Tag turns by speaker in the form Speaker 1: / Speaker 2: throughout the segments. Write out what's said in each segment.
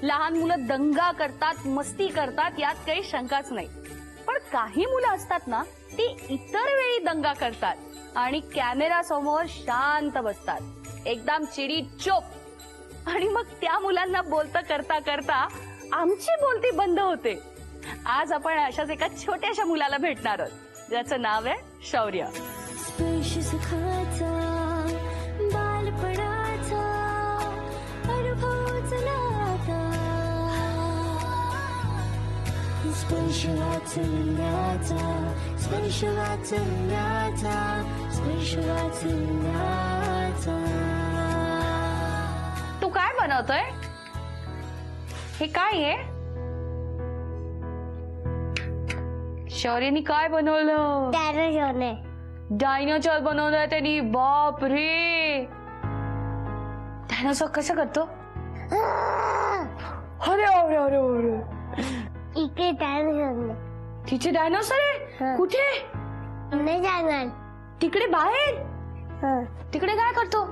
Speaker 1: लहान मुलं दंगा करतात, मस्ती करतात, यात काही शंकाच नाही. पण काही मुलं असतात ना, ती इतर वेळी दंगा करतात आणि कॅमेरा समोर शांत बसतात, एकदम चिडी चुप. आणि मग त्या मुलांना बोलतं करता करता आमची बोलती बंद होते. आज आपण अशाच एका छोट्याशा मुलाला भेटणार आहोत, ज्याचं नाव आहे शौर्य.
Speaker 2: स्पर्श सुखाचा बालपणाचा अनुभवच नाता, स्पर्श वाचल्याचा, स्पर्श वाचल्याचा, स्पर्श वाचल्याचा.
Speaker 1: तू काय बनवतोय? हे काय आहे? शौर्यनी काय बनवलं?
Speaker 2: डायनोसॉरने.
Speaker 1: डायनोसॉर बनवलाय त्यांनी. बाप रे, डायनोसॉर कसं करतो? अरे अरे अरे अरे,
Speaker 2: इकडे डायनोसॉरने.
Speaker 1: तिचे डायनोसॉर आहे? कुठे?
Speaker 2: नाही जाणार.
Speaker 1: तिकडे बाहेर? तिकडे काय करतो?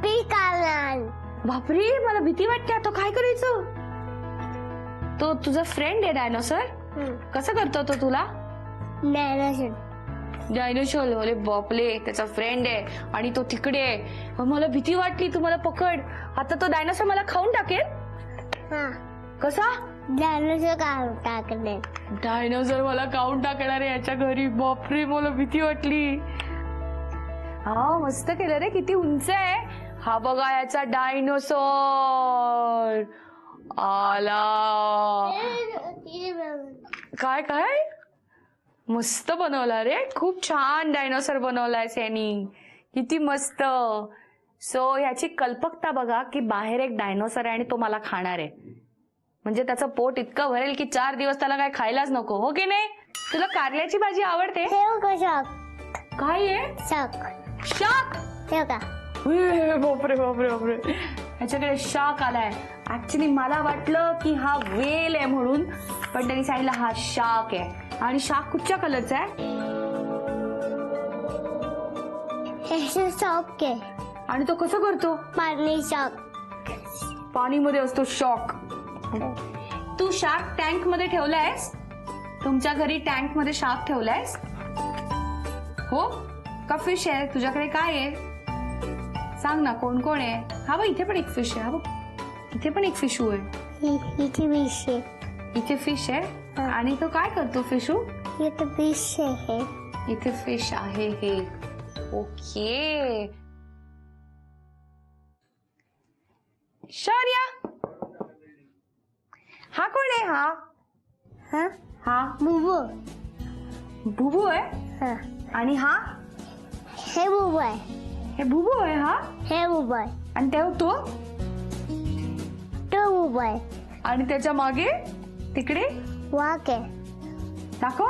Speaker 2: पीक आला.
Speaker 1: बापरे, मला भीती वाटते. आता काय करायचं? तो तुझा फ्रेंड आहे डायनोसॉर? कसं करतो तो तुला?
Speaker 2: डायनोसॉर.
Speaker 1: डायनोसॉर, अरे बापले, त्याचा फ्रेंड आहे आणि तो तिकडे आहे. मला भीती वाटली. तू मला पकड. आता तो डायनोसॉर मला खाऊन टाकेल. कसा?
Speaker 2: डायनोसॉर काढून टाकले.
Speaker 1: डायनोसॉर मला खाऊन टाकणार आहे याच्या घरी. बापरे, मला भीती वाटली. हा, मस्त केलं रे. किती उंच आहे. हा बघा, याचा डायनोसॉर आला. काय काय मस्त बनवला रे. खूप छान डायनोसॉर बनवलायस यांनी. किती मस्त. सो ह्याची कल्पकता बघा की बाहेर एक डायनोसॉर आहे आणि तो मला खाणार आहे. म्हणजे त्याचं पोट इतकं भरेल की 4 दिवस त्याला काय खायलाच नको. हो की नाही? तुला कारल्याची भाजी आवडते?
Speaker 2: शाक.
Speaker 1: काय आहे?
Speaker 2: शाक.
Speaker 1: शाक. बापरे बापरे बापरे, ह्याच्याकडे शाक आलाय. ऍक्च्युली मला वाटलं की हा वेल आहे म्हणून, पण त्यांनी सांगितलं हा शाक आहे. आणि शाक कुठच्या कलरचा आहे?
Speaker 2: शाक आहे.
Speaker 1: आणि तो कसं करतो?
Speaker 2: पाणी शाक.
Speaker 1: पाणीमध्ये असतो शाक. तू शार्क टँक मध्ये ठेवलायस? तुमच्या घरी टँक मध्ये शार्क ठेवलायस? हो का फिश आहे तुझ्याकडे? काय आहे सांग ना, कोण कोण आहे? हा बघ, इथे पण एक फिश आहे. हा बघ, इथे पण एक फिशू आहे.
Speaker 2: इथे फिश आहे.
Speaker 1: इथे फिश आहे. आणि तो काय करतो फिशू?
Speaker 2: इथे फिश आहे.
Speaker 1: इथे फिश आहे हे. ओके. शौर्य, हा कोण आहे? हा हा
Speaker 2: बुबू.
Speaker 1: बुबू आहे. आणि हा?
Speaker 2: हे बुबू आहे.
Speaker 1: हे बुबू आहे. हा
Speaker 2: हे बुबू आहे.
Speaker 1: आणि तो
Speaker 2: तो बुबू आहे.
Speaker 1: आणि त्याच्या मागे तिकडे
Speaker 2: वाघ आहे.
Speaker 1: दाखव.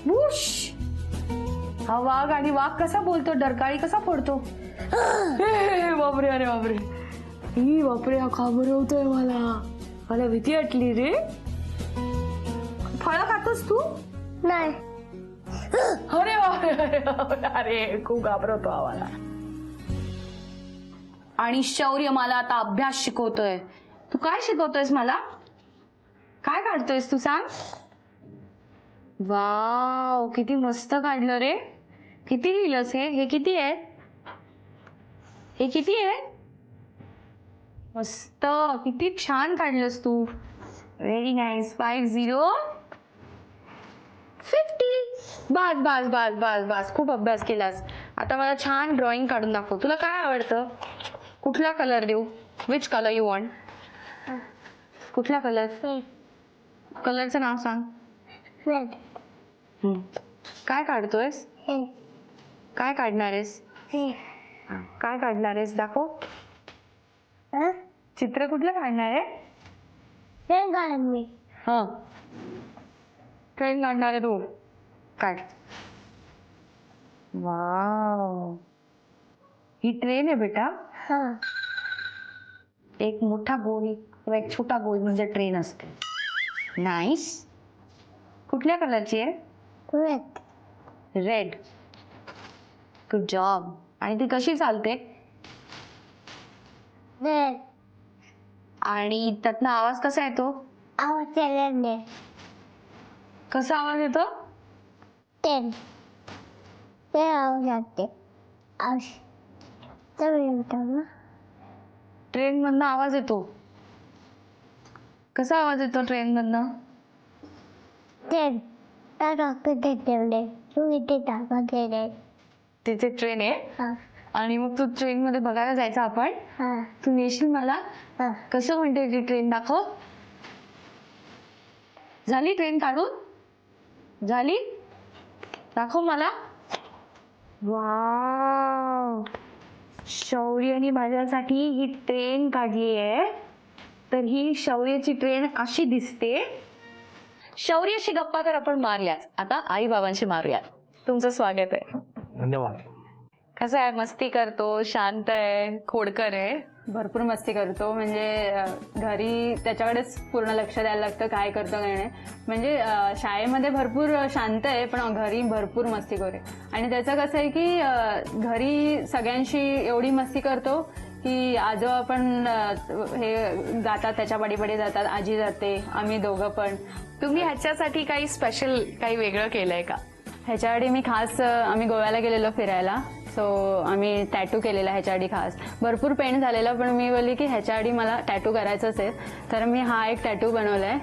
Speaker 1: बुश. हा वाघ. आणि वाघ कसा बोलतो? डरकाळी कसा फोडतो? बापरे, अरे बापरे, ही बापरे, हा घाबरवतोय मला. मला भीती वाटली रे. फळं खातोस तू?
Speaker 2: नाही.
Speaker 1: अरे बापरे, अरे खूप घाबरवतो आम्हाला. आणि शौर्य मला आता अभ्यास शिकवतोय. तू काय शिकवतोयस मला? काय काढतोयस तू सांग? वाव, किती मस्त काढलं रे. किती लिहिलंस हे? हे किती आहे? हे किती आहे? मस्त, किती छान काढलंस तू. Very nice. 50. बस बस बस बस बस, खूप अभ्यास केलास. आता मला छान ड्रॉइंग काढून दाखव. तुला काय आवडतं? कुठला कलर देऊ? Which colour you want? कुठला कलर? कलरचं नाव सांग.
Speaker 2: रेड.
Speaker 1: काय काढतोयस? काय काढणार आहेस? काय काढणार आहेस? दाखव. चित्र कुठलं काढणार आहे?
Speaker 2: ट्रेन काढणार मी.
Speaker 1: हा, ट्रेन काढणार आहे तू. काढ. वाव, ही ट्रेन आहे बेटा. एक मोठा गोल किंवा एक छोटा गोल म्हणजे ट्रेन असते. नाईस. कुठल्या कलरची आहे?
Speaker 2: रेड.
Speaker 1: रेड. Good job. आणि ती कशी चालते?
Speaker 2: रेड.
Speaker 1: आणि त्यातनं आवाज कसा येतो?
Speaker 2: आवाज यायला
Speaker 1: कसा आवाज येतो?
Speaker 2: ट्रेन ते आवाज येते. आवाज तर येतो ना.
Speaker 1: ट्रेन मधनं आवाज येतो. कसा आवाज येतो ट्रेन मधनं?
Speaker 2: ट्रेन त्या टाकते ठेवले तू इथे टाका गेले.
Speaker 1: तिथे ट्रेन आहे
Speaker 2: हा
Speaker 1: आणि मग तू ट्रेन मध्ये बघायला जायचं आपण.
Speaker 2: हा
Speaker 1: तू नेशील मला?
Speaker 2: हा.
Speaker 1: कसं म्हणते ती ट्रेन? दाखव. झाली ट्रेन काढून? झाली? दाखव मला. वाव, शौर्यने माझ्यासाठी ही ट्रेन काढली आहे. तर ही शौर्याची ट्रेन अशी दिसते. शौर्याशी गप्पा तर आपण मारल्याच, आता आई बाबांशी मारूयात. तुमचं स्वागत आहे.
Speaker 3: धन्यवाद.
Speaker 1: कसं आहे? मस्ती करतो, शांत आहे, खोडकर आहे?
Speaker 4: भरपूर मस्ती करतो. म्हणजे घरी त्याच्याकडेच पूर्ण लक्ष द्यायला लागतं, काय करतो काय नाही. म्हणजे शाळेमध्ये भरपूर शांत आहे, पण घरी भरपूर मस्ती करे. आणि त्याचं कसं आहे की घरी सगळ्यांशी एवढी मस्ती करतो की आजोबा पण हे जातात, त्याच्या पाठीपाठी जातात, आजी जाते, आम्ही दोघं पण.
Speaker 1: तुम्ही ह्याच्यासाठी काही स्पेशल, काही वेगळं केलंय का?
Speaker 4: ह्याच्यासाठी मी खास आम्ही गोव्याला गेलेलो फिरायला. सो आम्ही टॅटू केलेला ह्याच्याआधी खास. भरपूर पेन झालेला, पण मी बोलली की ह्याच्याआधी मला टॅटू करायचंच आहे. तर मी हा एक टॅटू बनवलाय.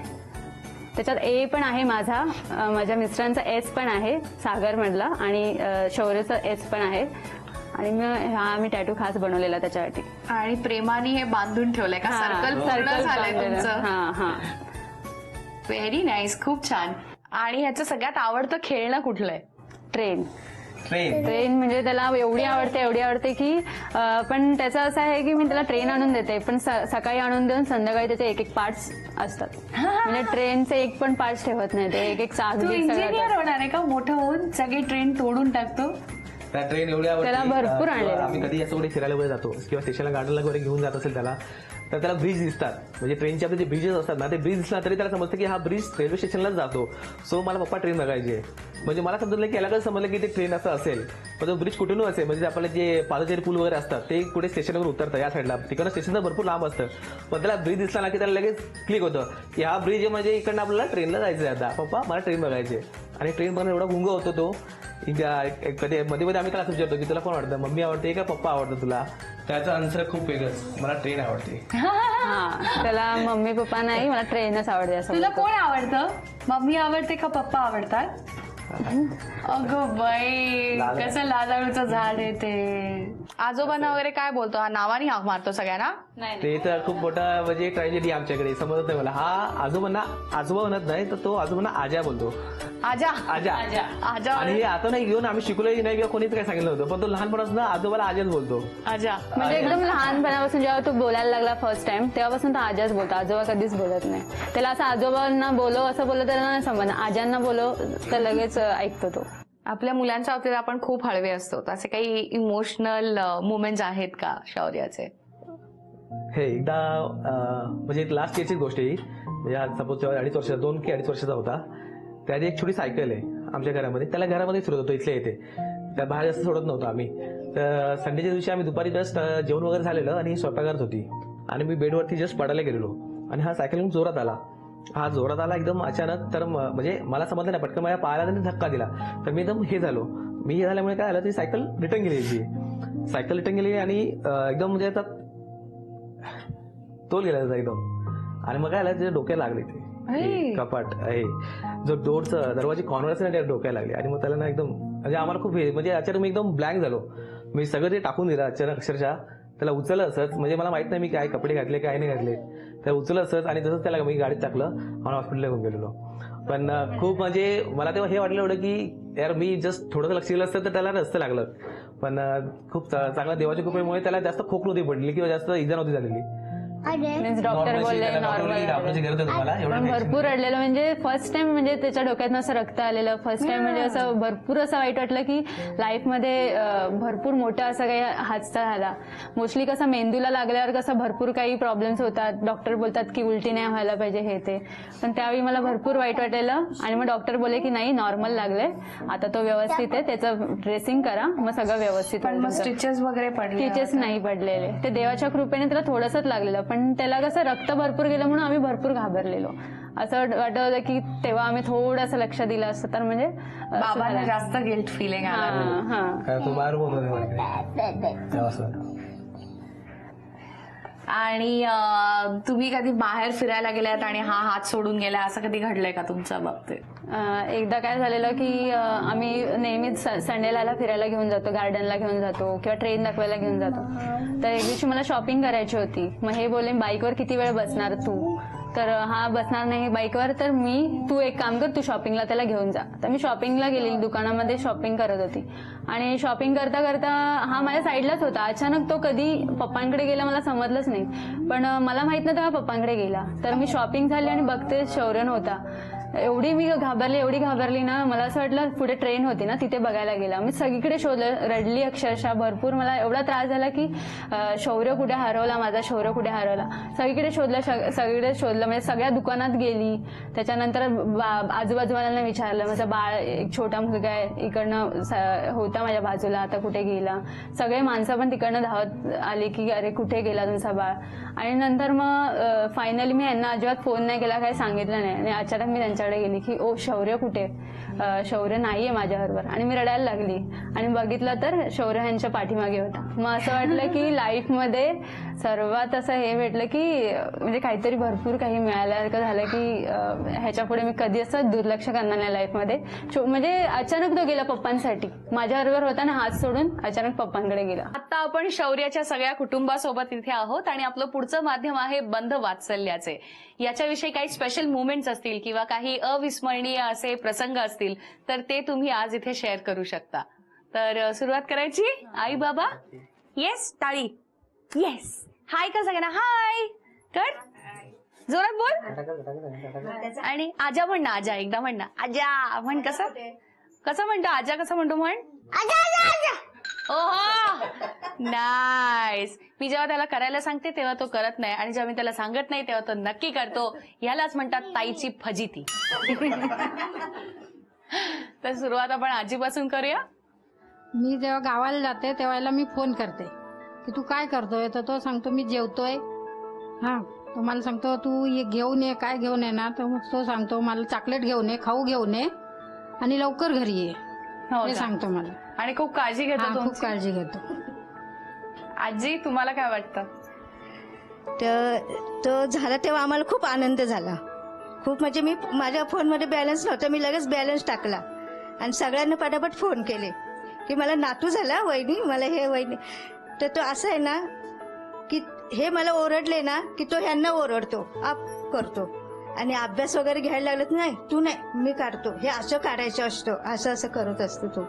Speaker 4: त्याच्यात ए पण आहे माझा, माझ्या मिस्टरांचा एस पण आहे सागर मधला, आणि शौर्यचा एस पण आहे. आणि हा मी टॅटू खास बनवलेला त्याच्यासाठी.
Speaker 1: आणि प्रेमाने हे बांधून ठेवलंय का? सर्कल पूर्ण झालंय तुमचं.
Speaker 4: हा हा.
Speaker 1: व्हेरी नाईस, खूप छान. आणि ह्याचं सगळ्यात आवडतं खेळणं कुठलंय?
Speaker 4: ट्रेन.
Speaker 3: ट्रेन
Speaker 4: ट्रेन म्हणजे त्याला एवढी आवडते की पण त्याचं असं आहे की मी त्याला ट्रेन आणून देते, पण सकाळी आणून देऊन संध्याकाळी त्याचे एक एक पार्ट्स असतात. म्हणजे ट्रेनचे एक पण पार्ट्स ठेवत नाही, ते एक एक चाक
Speaker 1: तू
Speaker 4: बीक
Speaker 1: इंजिनियर
Speaker 4: सगळं.
Speaker 1: होणार आहे का? मोठं होऊन सगळी ट्रेन तोडून टाकतो.
Speaker 3: त्या ट्रेन एवढ्या आवडते.
Speaker 4: त्याला भरपूर आणलेलं.
Speaker 3: आम्ही कधी असं कुठे फिरायला वगैरे जातो किंवा स्टेशनला गार्डनला वगैरे घेऊन जात असेल त्याला, तर त्याला ब्रिज दिसतात. म्हणजे ट्रेनचे आपले जे ब्रिजेस असतात ना, ते ब्रिज दिसला तरी त्याला समजतं की हा ब्रिज रेल्वे स्टेशनलाच जातो. सो मला पप्पा ट्रेन बघायची आहे. म्हणजे मला समजलं की याला कसं समजलं की ते ट्रेन असं असेल, पण तो ब्रिज कुठून असेल. म्हणजे आपले जे पादचारी पूल वगैरे असतात ते कुठे स्टेशनवर उतरतं या साईडला, तिकडनं स्टेशन भरपूर लांब असतं. पण त्याला ब्रिज दिसला ना की त्याला लगेच क्लिक होतं की हा ब्रिज आहे, म्हणजे इकडनं आपल्याला ट्रेनला जायचं आहे. आता पप्पा मला ट्रेन बघायची आहे. आणि ट्रेन बघणं एवढा गुंग होतो तो. कधी मध्ये मध्ये आम्ही त्याला असं विचारतो की तुला कोण आवडतं, मम्मी आवडते का पप्पा आवडतं तुला? त्याचं आन्सर खूप वेगळंच, मला ट्रेन आवडते.
Speaker 4: हा, त्याला मम्मी पप्पा नाही, मला ट्रेनच आवडते असं
Speaker 1: तुला
Speaker 4: बोलतो.
Speaker 1: कोण आवडतं? मम्मी आवडते का पप्पा आवडतात? अगं बाई, कसं लाजाळूचं झाड आहे ते. आजोबांना वगैरे काय बोलतो? हा नावाने हाक मारतो सगळ्यांना?
Speaker 3: ते तर खूप मोठा म्हणजे ट्रॅजेडी आमच्याकडे. समजत नाही मला. हा आजोबांना आजोबा म्हणत नाही, तर तो आजोबांना आजा बोलतो.
Speaker 1: आजा
Speaker 3: आजा.
Speaker 1: आजा
Speaker 3: आणि हे आता नाही घेऊन आम्ही शिकलोही नाही किंवा कोणीच काय सांगितलं होतं, पण तो लहानपणापासून आजोबाला आजाच बोलतो.
Speaker 1: आजा.
Speaker 4: म्हणजे एकदम लहानपणापासून जेव्हा तो बोलायला लागला फर्स्ट टाइम, तेव्हापासून तो आजाच बोलतो. आजोबा कधीच बोलत नाही. त्याला असं आजोबांना बोलो असं बोललं तर नाही समजणार, आजांना बोलो तर लगेच ऐकतो तो.
Speaker 1: आपल्या मुलांच्या बाबतीत आपण खूप हळवे असतो. असे काही इमोशनल मुमेंट्स आहेत का शौर्याचे?
Speaker 3: हे एकदा म्हणजे एक लास्ट इयरची गोष्ट आहे. म्हणजे सपोज तेव्हा 2.5 वर्षाचा, 2 की 2.5 वर्षाचा होता. त्याची एक छोटी सायकल आहे आमच्या घरामध्ये. त्याला घरामध्ये फिरत होतो इथल्या इथे. त्या बाहेर जास्त सोडत नव्हतो आम्ही. तर संडेच्या दिवशी आम्ही दुपारी जस्ट जेवण वगैरे झालेलं आणि स्वयंपाक करत होती, आणि मी बेडवरती जस्ट पडायला गेलेलो आणि हा सायकल जोरात आला. हा जोरात आला एकदम अचानक. तर म्हणजे मला समजलं नाही, पटकन माझ्या पायाला त्यांनी धक्का दिला. तर मी एकदम हे झालो. मी हे झाल्यामुळे काय झालं, ती सायकल रिटर्न गेली. सायकल रिटर्न गेली आणि एकदम म्हणजे आता तोल गेला त्याचा एकदम. आणि मग काय झालं, त्याच्या डोक्याला लागली ते कपाट आहे, जो डोरचं दरवाजे कॉर्नर असेल ना, त्या डोक्याला लागली. आणि मग त्याला ना एकदम म्हणजे आम्हाला खूप म्हणजे अचानक मी एकदम ब्लँक झालो. मी सगळं ते टाकून दिलं अचानक. अक्षरशः त्याला उचललं असंच, म्हणजे मला माहित नाही मी काय कपडे घातले काय नाही घातले. त्याला उचललं असंच आणि तसंच त्याला मी गाडीत टाकलं आणि हॉस्पिटलला घेऊन गेलेलो. पण खूप म्हणजे मला तेव्हा हे वाटलं एवढं की यार मी जस्ट थोडंसं लक्ष दिलं असतं तर त्याला रस्ते लागलं. पण खूप चांगला देवाच्या कृपेमुळे त्याला जास्त खोक नव्हती पडली किंवा जास्त इजा नव्हती झालेली.
Speaker 4: मीन्स डॉक्टर बोलले नॉर्मल. पण भरपूर रडलेलं. म्हणजे फर्स्ट टाइम म्हणजे त्याच्या डोक्यातनं असं रक्त आलेलं. फर्स्ट टाइम म्हणजे असं भरपूर असं वाईट वाटलं की लाईफमध्ये भरपूर मोठा असा काही हादसा झाला. मोस्टली कसं मेंदूला लागल्यावर कसं भरपूर काही प्रॉब्लेम्स होतात. डॉक्टर बोलतात की उलटी नाही व्हायला पाहिजे हे ते. पण त्यावेळी मला भरपूर वाईट वाटलेलं. आणि मग डॉक्टर बोलले की नाही नॉर्मल लागले, आता तो व्यवस्थित आहे, त्याचं ड्रेसिंग करा, मग सगळं व्यवस्थित.
Speaker 1: स्टिचेस वगैरे पडले?
Speaker 4: स्टिचेस नाही पडलेले. ते देवाच्या कृपेने त्याला थोडंसंच लागलेलं. पण त्याला कसं रक्त भरपूर गेलं म्हणून आम्ही भरपूर घाबरलेलो. असं वाटत होतं की तेव्हा आम्ही थोडंसं लक्ष दिलं असतं तर म्हणजे
Speaker 1: बाबांना जास्त गिल्ट फिलिंग आला.
Speaker 3: कारण तो बाहेर बोलत होते असं.
Speaker 1: आणि तुम्ही कधी बाहेर फिरायला गेलात आणि हा हात सोडून गेला असं कधी घडलंय का तुमच्या बाबतीत?
Speaker 4: एकदा काय झालेलं की आम्ही नेहमीच संडेला फिरायला घेऊन जातो, गार्डनला घेऊन जातो किंवा ट्रेन दाखवायला घेऊन जातो. तर एक दिवशी मला शॉपिंग करायची होती. मग हे बोलले बाईकवर किती वेळ बसणार तू? तर हा बसणार नाही बाईकवर, तर तू एक काम कर, तू शॉपिंगला त्याला घेऊन जा. तर मी शॉपिंगला गेली, दुकानामध्ये शॉपिंग करत होती आणि शॉपिंग करता करता हा माझ्या साईडलाच होता. अचानक तो कधी पप्पांकडे गेला मला समजलंच नाही, पण मला माहित नव्हतं हा पप्पांकडे गेला. तर मी शॉपिंग झाली आणि बघते शौर्य नव्हता. एवढी मी घाबरली ना, मला असं वाटलं पुढे ट्रेन होती ना तिथे बघायला गेला. मी सगळीकडे शोधलं, रडली अक्षरशः भरपूर. मला एवढा त्रास झाला की शौर्य कुठे हरवला, माझा शौर्य कुठे हरवला. सगळीकडे शोधलं म्हणजे सगळ्या दुकानात गेली. त्याच्यानंतर आजूबाजूवाल्यांना विचारलं, माझा बाळ एक छोटा मुलगा आहे इकडनं होता माझ्या बाजूला, आता कुठे गेला. सगळे माणसं पण तिकडनं धावत आली की अरे कुठे गेला तुमचा बाळ. आणि नंतर मग फायनली मी यांना अजिबात फोन नाही केला, काही सांगितलं नाही. आणि अचानक मी त्यांच्याकडे गेली की ओ शौर्य कुठे? शौर्य नाहीये माझ्याबरोबर. आणि मी रडायला लागली आणि बघितलं तर शौर्य ह्यांच्या पाठीमागे होता. मग असं वाटलं की लाईफमध्ये सर्वात असं हे भेटलं की म्हणजे काहीतरी भरपूर काही मिळाल्यासारखं झालं की ह्याच्या पुढे मी कधी असं दुर्लक्ष करणार नाही लाईफमध्ये. म्हणजे अचानक तो गेला पप्पांसाठी, माझ्याबरोबर होता ना हात सोडून अचानक पप्पांकडे गेला.
Speaker 1: आता आपण शौर्याच्या सगळ्या कुटुंबासोबत इथे आहोत आणि आपलं पुढचं माध्यम आहे बंध वात्सल्याचे. याच्याविषयी काही स्पेशल मुवमेंट्स असतील किंवा काही अविस्मरणीय असे प्रसंग असतील तर ते तुम्ही आज इथे शेअर करू शकता. तर सुरुवात करायची. आई बाबा येस, टाळी येस, हाय कर सगळ्यांना, हाय कर, जोरात बोल. आणि आजा म्हण ना, आजा एकदा म्हण ना, आजा म्हण. कसं म्हणतो आजा, कसं म्हणतो म्हण. ओहो नाईस. मी जेव्हा त्याला करायला सांगते तेव्हा तो करत नाही आणि जेव्हा मी त्याला सांगत नाही तेव्हा तो नक्की करतो. यालाच म्हणतात ताईची फजिती. तर सुरुवात आपण आजीपासून करूया.
Speaker 5: मी जेव्हा गावाला जाते तेव्हा मी फोन करते की तू काय करतोय, तर तो सांगतो मी जेवतोय. हा, तो मला सांगतो तू ये घेऊन ये, काय घेऊन येणार? तर मग तो सांगतो मला चॉकलेट घेऊन ये, खाऊ घेऊन ये आणि लवकर घरी ये, हे सांगतो मला.
Speaker 1: आणि खूप काळजी घेतो.
Speaker 5: खूप काळजी घेतो.
Speaker 1: आजी तुम्हाला काय वाटतं?
Speaker 6: तो झाला तेव्हा आम्हाला खूप आनंद झाला. खूप म्हणजे मी माझ्या फोनमध्ये बॅलन्स नव्हता, मी लगेच बॅलन्स टाकला आणि सगळ्यांना पटापट फोन केले की मला नातू झाला वहिनी, मला हे वहिनी. तर तो असं आहे ना की हे मला ओरडले ना की तो ह्यांना ओरडतो, आप करतो. आणि अभ्यास वगैरे घ्यायला लागलं नाही, तू नाही मी काढतो, हे असं काढायचं असतं, असं असं करत असतो तो.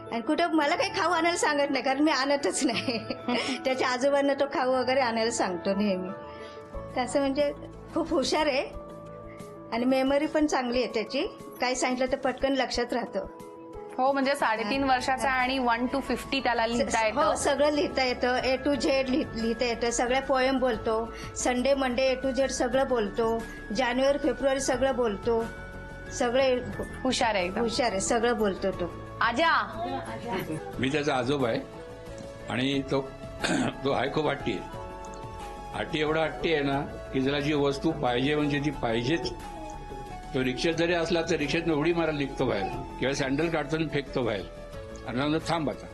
Speaker 6: आणि कुठं मला काही खाऊ आणायला सांगत नाही कारण मी आणतच नाही. त्याच्या आजोबांना तो खाऊ वगैरे आणायला सांगतो नेहमी. तसं म्हणजे खूप हुशार आहे आणि मेमरी पण चांगली आहे त्याची. काही सांगितलं तर पटकन लक्षात राहतं.
Speaker 1: हो, म्हणजे 3.5 वर्षाचा आणि 1 to 50 त्याला लिहिता येतं.
Speaker 6: हो, सगळं लिहिता येतं. A to Z लिहिता येतं. सगळ्या पोएम बोलतो. Sunday Monday A to Z सगळं बोलतो. जानेवारी फेब्रुवारी सगळं बोलतो. सगळे
Speaker 1: हुशार आहे एकदम.
Speaker 6: हुशार आहे, सगळं बोलतो तो.
Speaker 1: आजा
Speaker 7: मी त्याचा आजोबा आहे आणि तो आहे खूप हट्टी आहे. हट्टी एवढा हट्टी आहे ना की त्याला जी वस्तू पाहिजे म्हणजे ती पाहिजेच. तो रिक्षेत जरी असला तर रिक्षेत उडी मारायला निघतो बाहेर किंवा सँडल काढतो आणि फेकतो बाहेर आणि म्हणतो थांब आता.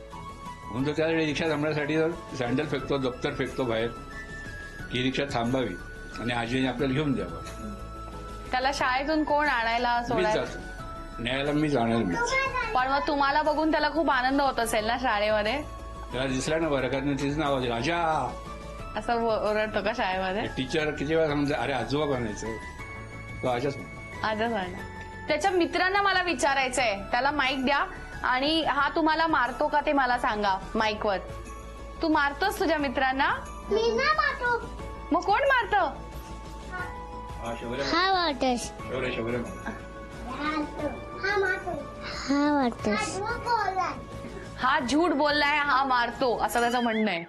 Speaker 7: म्हणून तो त्यावेळी रिक्षा थांबण्यासाठी सँडल फेकतो, दप्तर फेकतो बाहेर की रिक्षा थांबावी आणि आजीने आपल्याला घेऊन द्यावं.
Speaker 1: त्याला शाळेतून कोण आणायला
Speaker 7: मीच
Speaker 1: सोडायला?
Speaker 7: जातो न्यायला, मी जाणार मीच.
Speaker 1: पण मग तुम्हाला बघून त्याला खूप आनंद होत असेल ना शाळेमध्ये?
Speaker 7: त्याला दिसला ना वर्गात तिचं नाव असेल आजा,
Speaker 1: असं ओरडतो का शाळेमध्ये?
Speaker 7: टीचर किती वेळा समजा अरे आजोबा बनायचं, तो आजाच म्हणतो.
Speaker 1: आजच म्हणा. त्याच्या मित्रांना मला विचारायचंय, त्याला माईक द्या आणि हा तुम्हाला मारतो का ते मला सांगा माईकवर. तू मारतोस तुझ्या मित्रांना?
Speaker 2: मी ना मारतो.
Speaker 1: मग कोण मारतं?
Speaker 2: हा वाटस. हा वाटस.
Speaker 1: हा झूट बोललाय, हा मारतो, असं त्याचं म्हणणं आहे.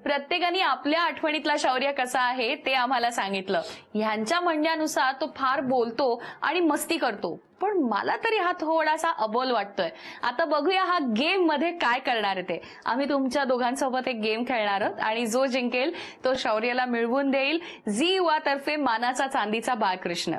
Speaker 1: प्रत्येकाने आपल्या आठवणीतला शौर्य कसा आहे ते आम्हाला सांगितलं. ह्यांच्या म्हणण्यानुसार तो फार बोलतो आणि मस्ती करतो. पण मला तरी हा थोडासा अबोल वाटतोय. आता बघूया हा गेम मध्ये काय करणार आहे ते. आम्ही तुमच्या दोघांसोबत एक गेम खेळणार आहोत आणि जो जिंकेल तो शौर्यला मिळवून देईल झी युवा तर्फे मानाचा चांदीचा बाळकृष्ण.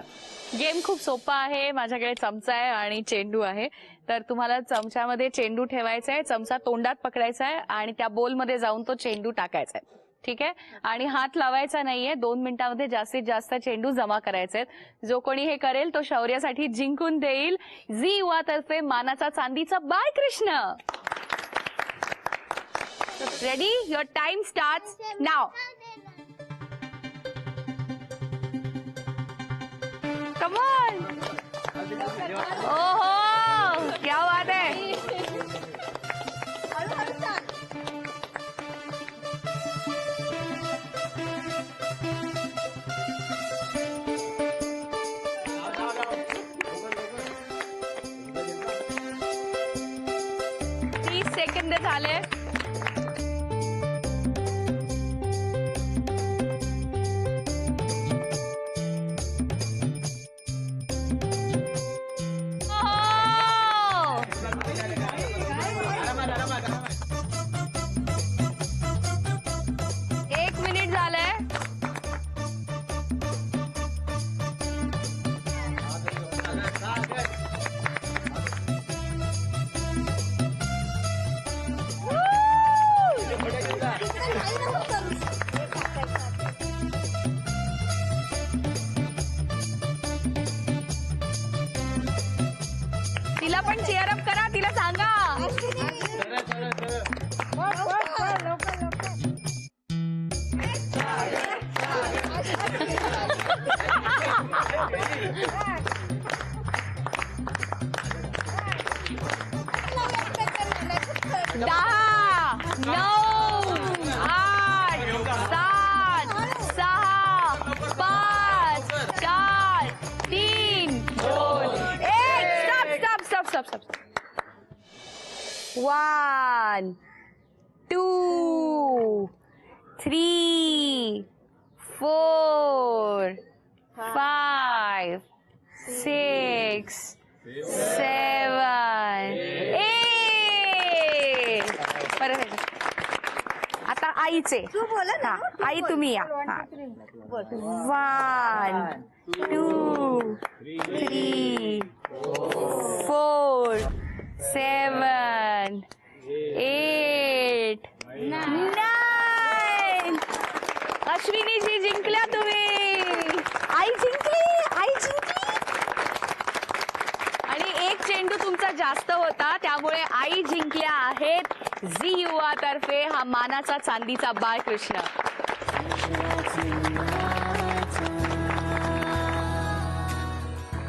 Speaker 1: गेम खूप सोपा आहे. माझ्याकडे चमचा आहे आणि चेंडू आहे. तर तुम्हाला चमच्यामध्ये चेंडू ठेवायचा आहे, चमचा तोंडात पकडायचा आहे आणि त्या बोलमध्ये जाऊन तो चेंडू टाकायचा आहे. ठीक आहे. आणि हात लावायचा नाहीये. 2 मिनिटांमध्ये जास्तीत जास्त चेंडू जमा करायचे आहेत. जो कोणी हे करेल तो शौर्यासाठी जिंकून देईल झी युवा तर्फे मानाचा चांदीचा Balkrishna. Ready? Your time starts now. Come on. ओहो, क्या बात है. सेकंद झाले. एक मिनिट झालंय. तिला पण चेअर अप करा. तिला सांगा. दहा, 9, 8, 7, 6, 5, 4, 3, 2, 1. Stop. 1, 2, 3, 4, 5, 6, 7, 8. परत आता आईचे.
Speaker 6: तू बोला ना.
Speaker 1: आई तुम्ही या. 1, 2, 3, 4, 7, 8, 9. अश्विनी जी जिंकल्या तुम्ही. आई जिंकली. आणि एक चेंडू तुमचा जास्त होता त्यामुळे आई जिंकल्या आहेत झी युवा तर्फे हा मानाचा चांदीचा बाळकृष्ण.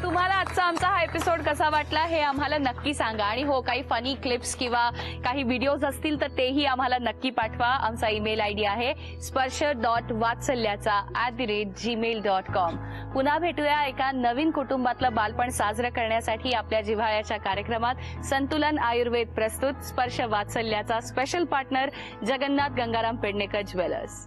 Speaker 1: तुम्हाला आजचा आमचा हा एपिसोड कसा वाटला हे आम्हाला नक्की सांगा. आणि हो, काही फनी क्लिप्स किंवा काही व्हिडिओज असतील तर तेही आम्हाला नक्की पाठवा. आमचा ईमेल आयडी आहे sprsha.vatsalyacha@gmail.com. पुन्हा भेटूया एका नवीन कुटुंबातलं बालपण साजरं करण्यासाठी आपल्या जिव्हाळ्याच्या कार्यक्रमात. संतुलन आयुर्वेद प्रस्तुत स्पर्श वात्सल्याचा special partner Jagannath Gangaram Pednekar jewellers.